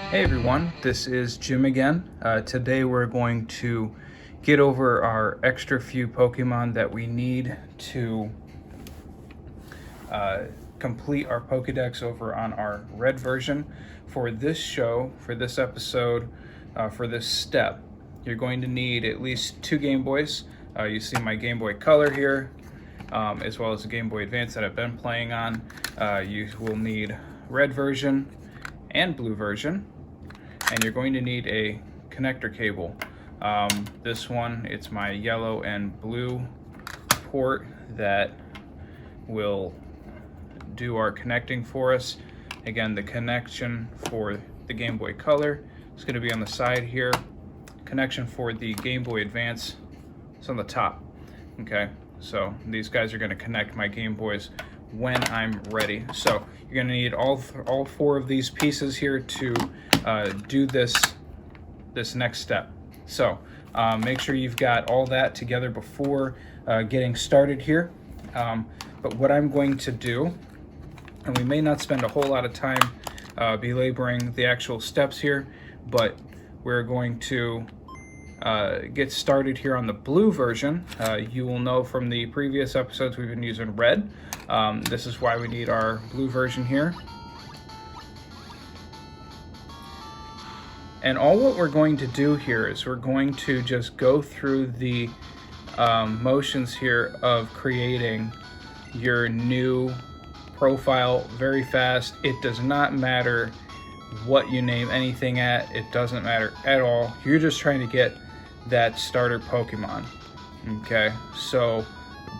Hey everyone, this is Jim again. Today we're going to get over our extra few Pokemon that we need to complete our Pokedex over on our red version. For this show, for this episode, for this step, you're going to need at least 2 Game Boys. You see my Game Boy Color here, as well as the Game Boy Advance that I've been playing on. You will need red version and blue version. And you're going to need a connector cable. This one, it's my yellow and blue port that will do our connecting for us. Again, the connection for the Game Boy Color is going to be on the side here. Connection for the Game Boy Advance is on the top. Okay, so these guys are going to connect my Game Boys when I'm ready. So you're going to need all 4 of these pieces here to do this next step. So make sure you've got all that together before getting started here. But what I'm going to do, and we may not spend a whole lot of time belaboring the actual steps here, but we're going to get started here on the blue version. You will know from the previous episodes we've been using red. This is why we need our blue version here. And all what we're going to do here is we're going to just go through the motions here of creating your new profile very fast. It does not matter what you name anything at. It doesn't matter at all. You're just trying to get that starter Pokemon. Okay, so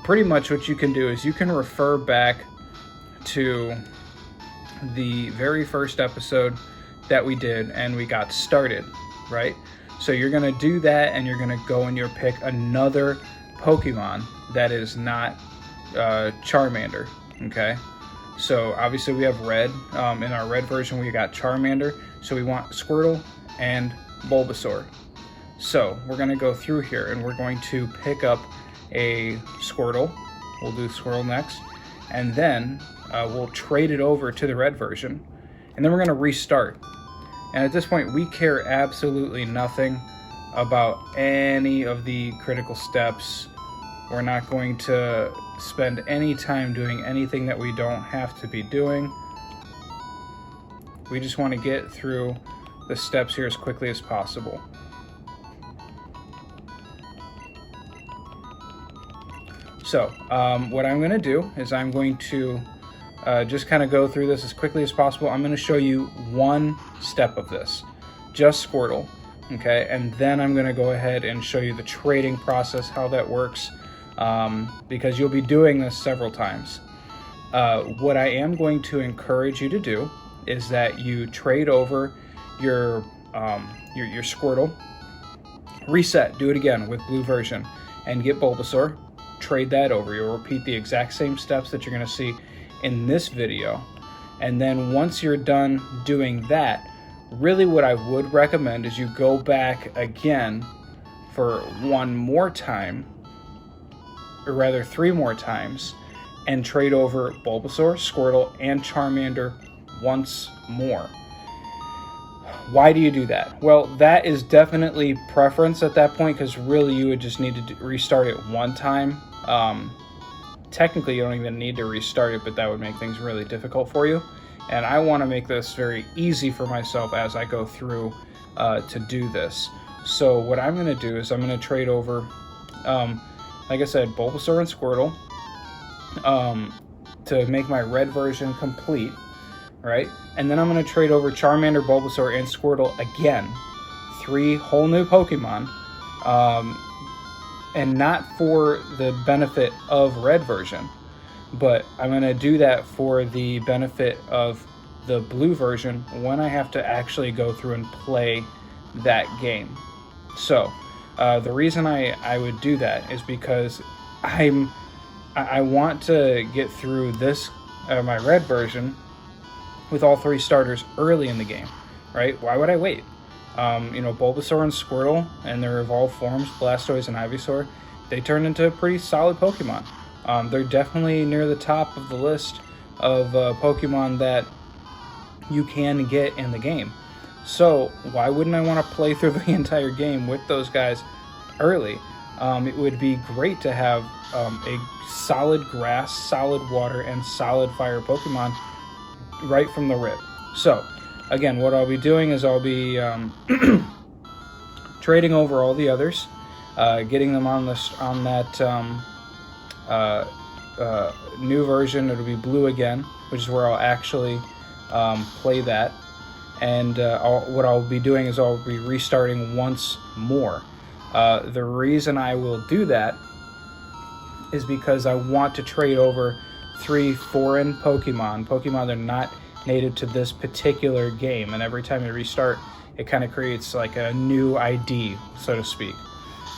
pretty much what you can do is you can refer back to the very first episode that we did and we got started, right? So you're gonna do that and you're gonna go and you'll pick another Pokemon that is not Charmander, okay? So obviously we have red. In our red version we got Charmander, so we want Squirtle and Bulbasaur. So we're gonna go through here and we're going to pick up a Squirtle. We'll do Squirtle next, and then we'll trade it over to the red version, and then we're gonna restart. And at this point, we care absolutely nothing about any of the critical steps. We're not going to spend any time doing anything that we don't have to be doing. We just want to get through the steps here as quickly as possible. So, what I'm going to do is I'm going to just kind of go through this as quickly as possible. I'm going to show you one step of this, just Squirtle, okay? And then I'm going to go ahead and show you the trading process, how that works, because you'll be doing this several times. What I am going to encourage you to do is that you trade over your Squirtle, reset, do it again with blue version, and get Bulbasaur, trade that over. You'll repeat the exact same steps that you're going to see in this video, and then once you're done doing that, really what I would recommend is you go back again for one more time, or rather 3 more times, and trade over Bulbasaur, Squirtle, and Charmander once more. Why do you do that? Well, that is definitely preference at that point, because really you would just need to restart it one time. Technically you don't even need to restart it, but that would make things really difficult for you, and I want to make this very easy for myself as I go through to do this. So what I'm going to do is I'm going to trade over, like I said, Bulbasaur and Squirtle to make my red version complete, right? And then I'm going to trade over Charmander, Bulbasaur, and Squirtle again, 3 whole new Pokemon, and not for the benefit of red version, but I'm going to do that for the benefit of the blue version when I have to actually go through and play that game. So the reason I would do that is because I want to get through this my red version with all 3 starters early in the game, right? Why would I wait? Bulbasaur and Squirtle and their evolved forms, Blastoise and Ivysaur, they turn into pretty solid Pokemon. They're definitely near the top of the list of Pokemon that you can get in the game. So why wouldn't I want to play through the entire game with those guys early? It would be great to have a solid grass, solid water, and solid fire Pokemon right from the rip. So, again, what I'll be doing is I'll be trading over all the others, getting them on that new version. It'll be blue again, which is where I'll actually play that. And what I'll be doing is I'll be restarting once more. The reason I will do that is because I want to trade over 3 foreign Pokemon that are not native to this particular game, and every time you restart, it kind of creates like a new ID, so to speak.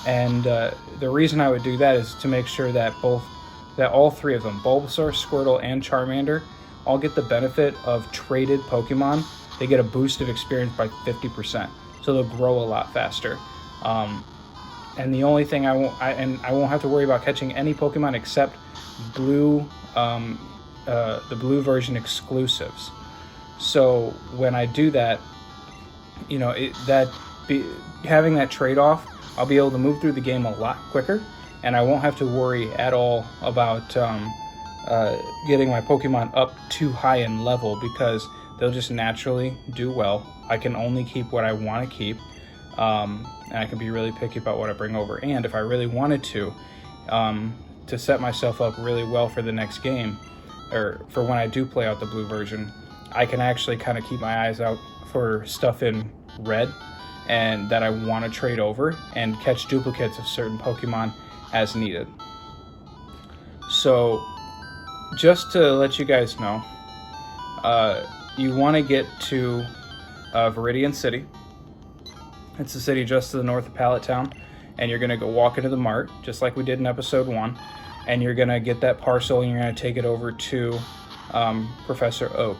And the reason I would do that is to make sure that all 3 of them, Bulbasaur, Squirtle, and Charmander, all get the benefit of traded Pokemon. They get a boost of experience by 50%, so they'll grow a lot faster. And the only thing I won't have to worry about catching any Pokemon except the blue version exclusives. So when I do that, having that trade-off, I'll be able to move through the game a lot quicker, and I won't have to worry at all about getting my Pokemon up too high in level, because they'll just naturally do well. I can only keep what I want to keep, and I can be really picky about what I bring over. And if I really wanted to set myself up really well for the next game, or for when I do play out the blue version, I can actually kind of keep my eyes out for stuff in red and that I want to trade over, and catch duplicates of certain Pokemon as needed. So just to let you guys know, you want to get to Viridian City. It's a city just to the north of Pallet Town, and you're going to go walk into the mart, just like we did in episode 1, and you're going to get that parcel, and you're going to take it over to Professor Oak.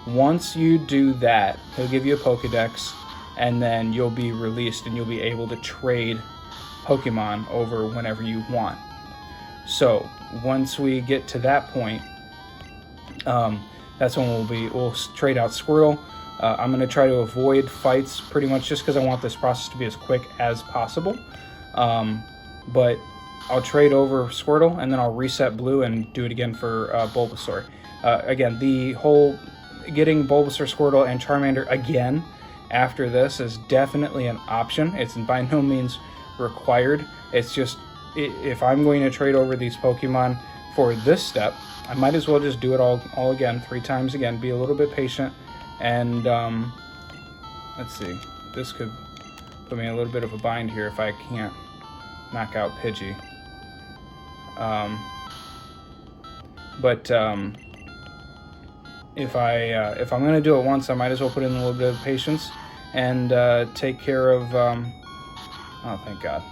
Once you do that, he'll give you a Pokedex, and then you'll be released, and you'll be able to trade Pokemon over whenever you want. So once we get to that point, that's when we'll trade out Squirtle. I'm going to try to avoid fights pretty much just because I want this process to be as quick as possible. But I'll trade over Squirtle, and then I'll reset blue and do it again for Bulbasaur. Again, the whole getting Bulbasaur, Squirtle, and Charmander again after this is definitely an option. It's by no means required. It's just, if I'm going to trade over these Pokemon for this step, I might as well just do it all again, 3 times again. Be a little bit patient, and let's see. This could put me in a little bit of a bind here if I can't knock out Pidgey. But if I'm going to do it once, I might as well put in a little bit of patience and take care of. Oh, thank God.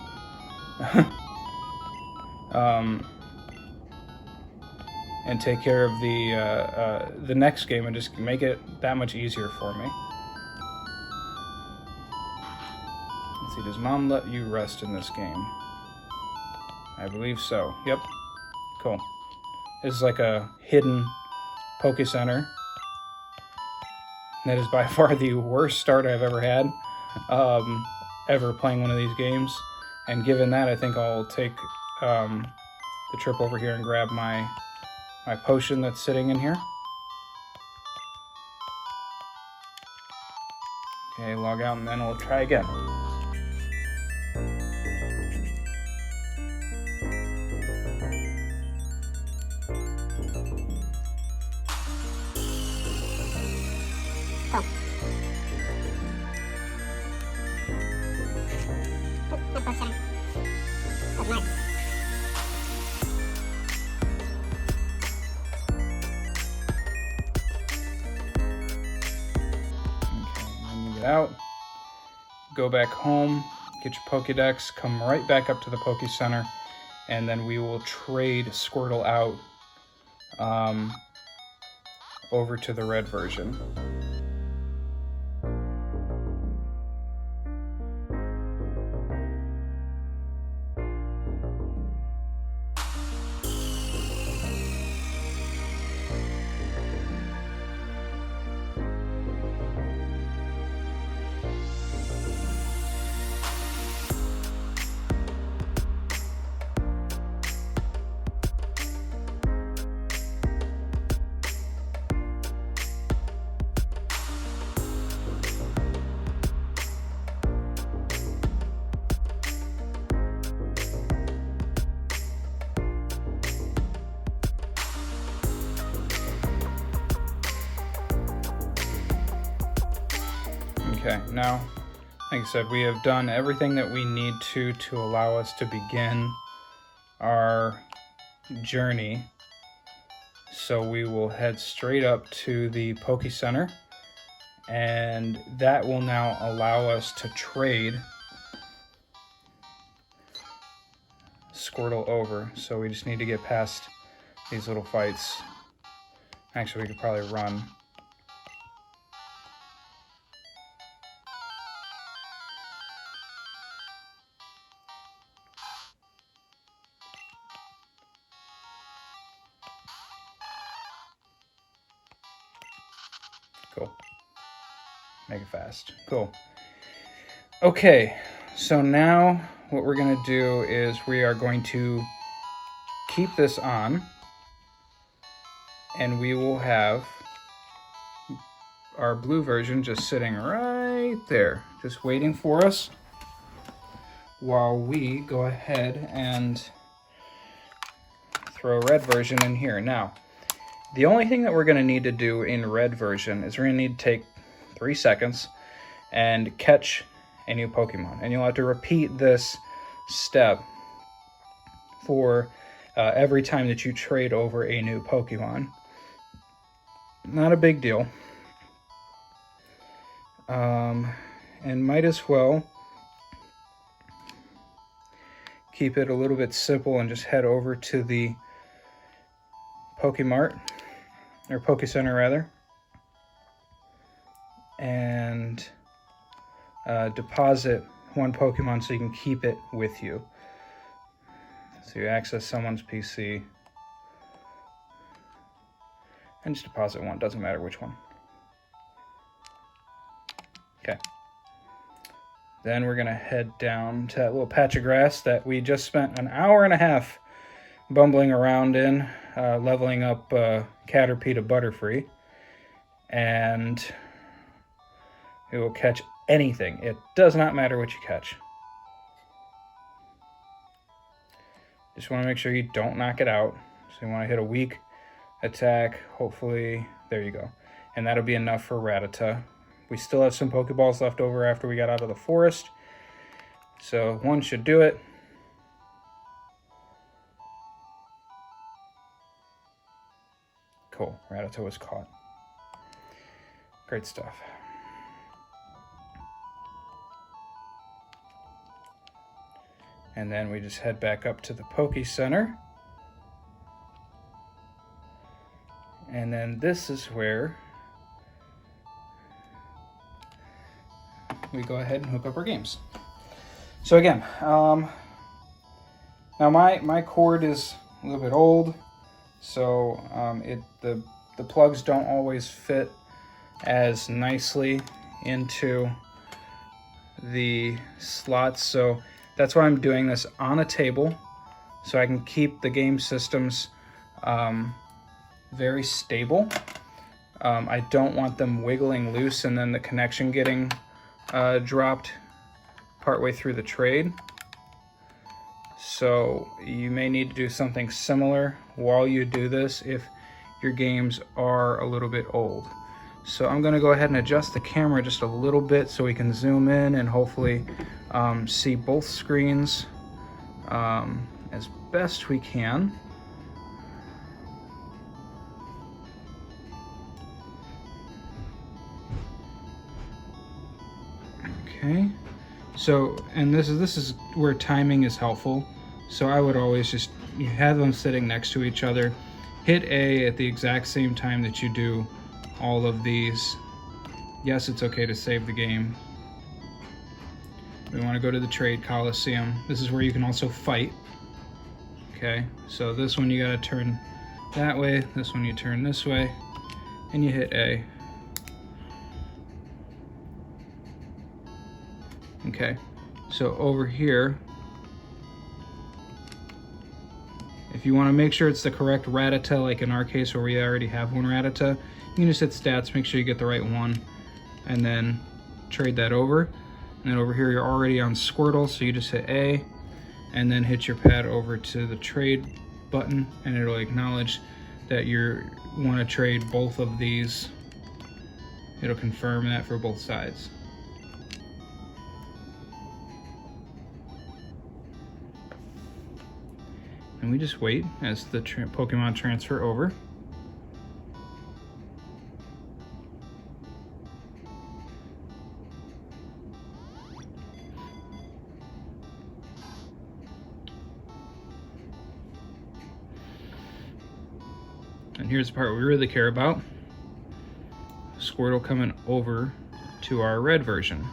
And take care of the next game and just make it that much easier for me. Let's see, does Mom let you rest in this game? I believe so. Yep. Cool. This is like a hidden Poke Center. That is by far the worst start I've ever had, ever playing one of these games. And given that, I think I'll take the trip over here and grab my potion that's sitting in here. Okay, log out, and then we'll try again. Out, go back home, get your Pokedex, come right back up to the Poke Center, and then we will trade Squirtle out over to the red version. Okay, now, like I said, we have done everything that we need to allow us to begin our journey. So we will head straight up to the Poke Center, and that will now allow us to trade Squirtle over. So we just need to get past these little fights. Actually, we could probably run. Cool. Make it fast. Cool. Okay, so now what we're going to do is we are going to keep this on, and we will have our blue version just sitting right there, just waiting for us while we go ahead and throw a red version in here. Now, the only thing that we're going to need to do in red version is we're going to need to take 3 seconds and catch a new Pokemon. And you'll have to repeat this step for every time that you trade over a new Pokemon. Not a big deal. And might as well keep it a little bit simple and just head over to the Pokemart, or Poke Center rather, and deposit one Pokemon so you can keep it with you. So you access someone's PC and just deposit one, doesn't matter which one. Okay. Then we're gonna head down to that little patch of grass that we just spent an hour and a half bumbling around in, leveling up Caterpie to Butterfree, and we will catch anything. It does not matter what you catch. Just want to make sure you don't knock it out. So you want to hit a weak attack, hopefully. There you go. And that'll be enough for Rattata. We still have some Pokeballs left over after we got out of the forest, so one should do it. Cool, Rattata was caught. Great stuff. And then we just head back up to the Poke Center. And then this is where we go ahead and hook up our games. So again, now my cord is a little bit old, so the plugs don't always fit as nicely into the slots, so that's why I'm doing this on a table, so I can keep the game systems very stable. I don't want them wiggling loose and then the connection getting dropped partway through the trade. So you may need to do something similar while you do this if your games are a little bit old. So I'm going to go ahead and adjust the camera just a little bit so we can zoom in and hopefully see both screens as best we can. Okay, so, and this is where timing is helpful. So I would always just, you have them sitting next to each other, hit A at the exact same time that you do all of these. Yes, it's okay to save the game. We want to go to the Trade Coliseum. This is where you can also fight. Okay, so this one you gotta turn that way, this one you turn this way, and you hit A. Okay, so over here, if you want to make sure it's the correct Rattata, like in our case where we already have one Rattata, you can just hit stats, make sure you get the right one, and then trade that over. And then over here you're already on Squirtle, so you just hit A, and then hit your pad over to the trade button, and it'll acknowledge that you want to trade both of these. It'll confirm that for both sides. And we just wait as the Pokemon transfer over. And here's the part we really care about. Squirtle coming over to our red version.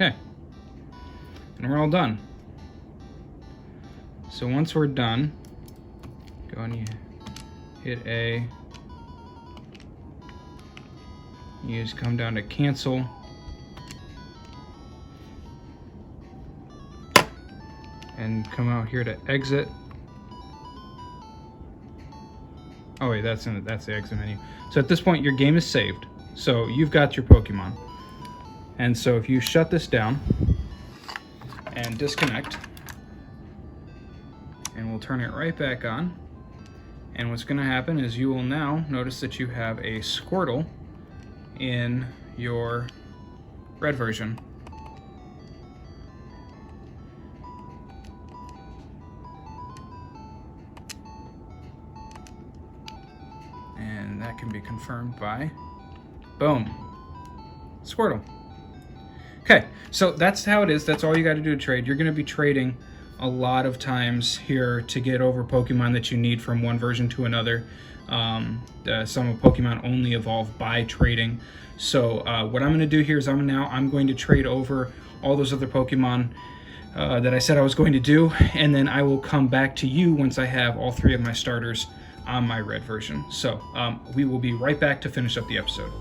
Okay, and we're all done. So once we're done, go and you hit A. You just come down to cancel. And come out here to exit. Oh wait, that's the exit menu. So at this point your game is saved. So you've got your Pokemon. And so if you shut this down and disconnect, and we'll turn it right back on, and what's gonna happen is you will now notice that you have a Squirtle in your red version. And that can be confirmed by, boom, Squirtle. Okay, so that's how it is. That's all you got to do to trade. You're going to be trading a lot of times here to get over Pokemon that you need from one version to another. Some of Pokemon only evolve by trading. So what I'm going to do here is I'm going to trade over all those other Pokemon that I said I was going to do, and then I will come back to you once I have all 3 of my starters on my red version. So we will be right back to finish up the episode.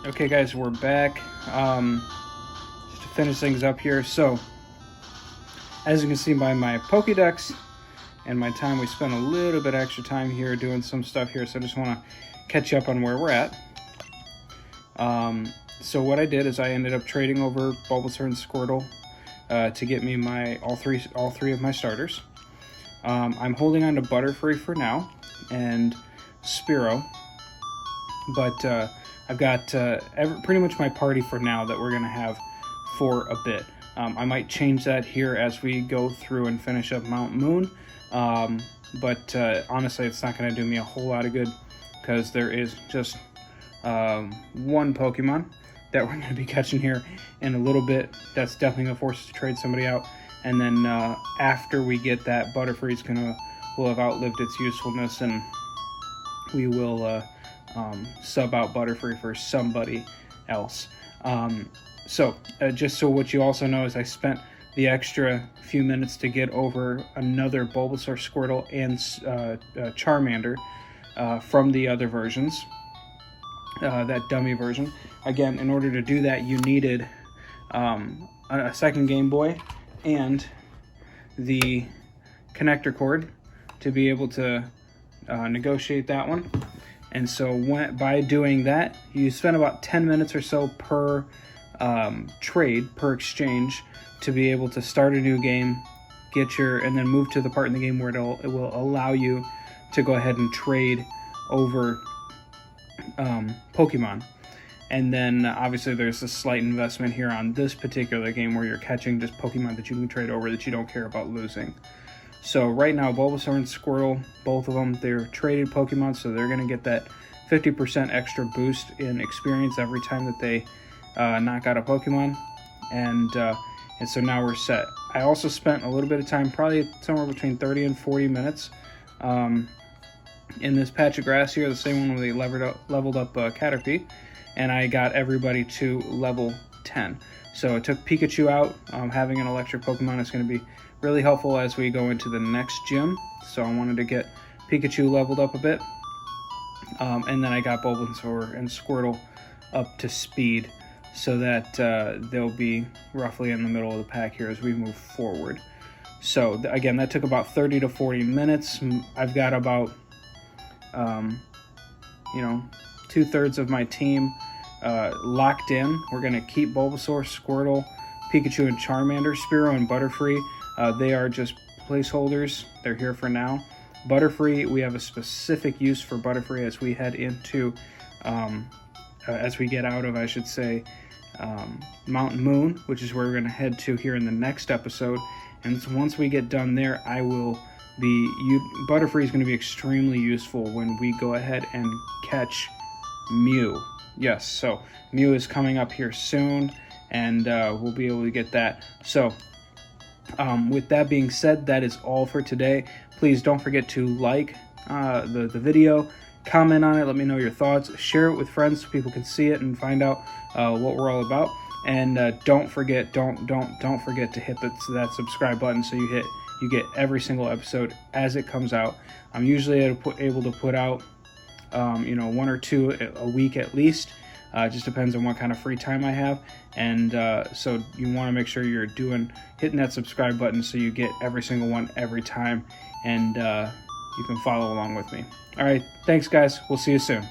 Okay guys, we're back. Just to finish things up here. So, as you can see by my Pokédex and my time, we spent a little bit extra time here doing some stuff here, so I just want to catch you up on where we're at. So what I did is I ended up trading over Bulbasaur and Squirtle to get me my all three of my starters. I'm holding on to Butterfree for now and Spearow, but I've got pretty much my party for now that we're going to have for a bit. I might change that here as we go through and finish up Mount Moon, but honestly it's not going to do me a whole lot of good because there is just one Pokemon that we're going to be catching here in a little bit that's definitely going to force us to trade somebody out, and then after we get that, Butterfree's will have outlived its usefulness, and we will sub out Butterfree for somebody else. So just so what you also know is I spent the extra few minutes to get over another Bulbasaur, Squirtle, and Charmander from the other versions, that dummy version. Again, in order to do that, you needed a second Game Boy and the connector cord to be able to negotiate that one. And so by doing that, you spend about 10 minutes or so per trade, per exchange, to be able to start a new game, and then move to the part in the game where it will allow you to go ahead and trade over Pokemon. And then obviously there's a slight investment here on this particular game where you're catching just Pokemon that you can trade over that you don't care about losing. So right now, Bulbasaur and Squirtle, both of them, they're traded Pokemon, so they're going to get that 50% extra boost in experience every time that they knock out a Pokemon. And so now we're set. I also spent a little bit of time, probably somewhere between 30 and 40 minutes, in this patch of grass here, the same one where they leveled up Caterpie, and I got everybody to level 10. So it took Pikachu out. Having an electric Pokemon is going to be really helpful as we go into the next gym. So I wanted to get Pikachu leveled up a bit. And then I got Bulbasaur and Squirtle up to speed so that they'll be roughly in the middle of the pack here as we move forward. So again, that took about 30 to 40 minutes. I've got about, 2/3 of my team locked in. We're going to keep Bulbasaur, Squirtle, Pikachu, and Charmander. Spearow and Butterfree, they are just placeholders. They're here for now. Butterfree, we have a specific use for Butterfree as we head into, as we get out of, I should say, Mountain Moon, which is where we're going to head to here in the next episode. And once we get done there, Butterfree is going to be extremely useful when we go ahead and catch Mew. Yes, so Mew is coming up here soon, and we'll be able to get that. So with that being said, that is all for today. Please don't forget to like the video, comment on it, let me know your thoughts, share it with friends so people can see it and find out what we're all about. And don't forget to hit that subscribe button so you get every single episode as it comes out. I'm usually able to put out 1 or 2 a week at least. It just depends on what kind of free time I have. And so you want to make sure you're hitting that subscribe button so you get every single one every time, and you can follow along with me. All right, thanks guys. We'll see you soon.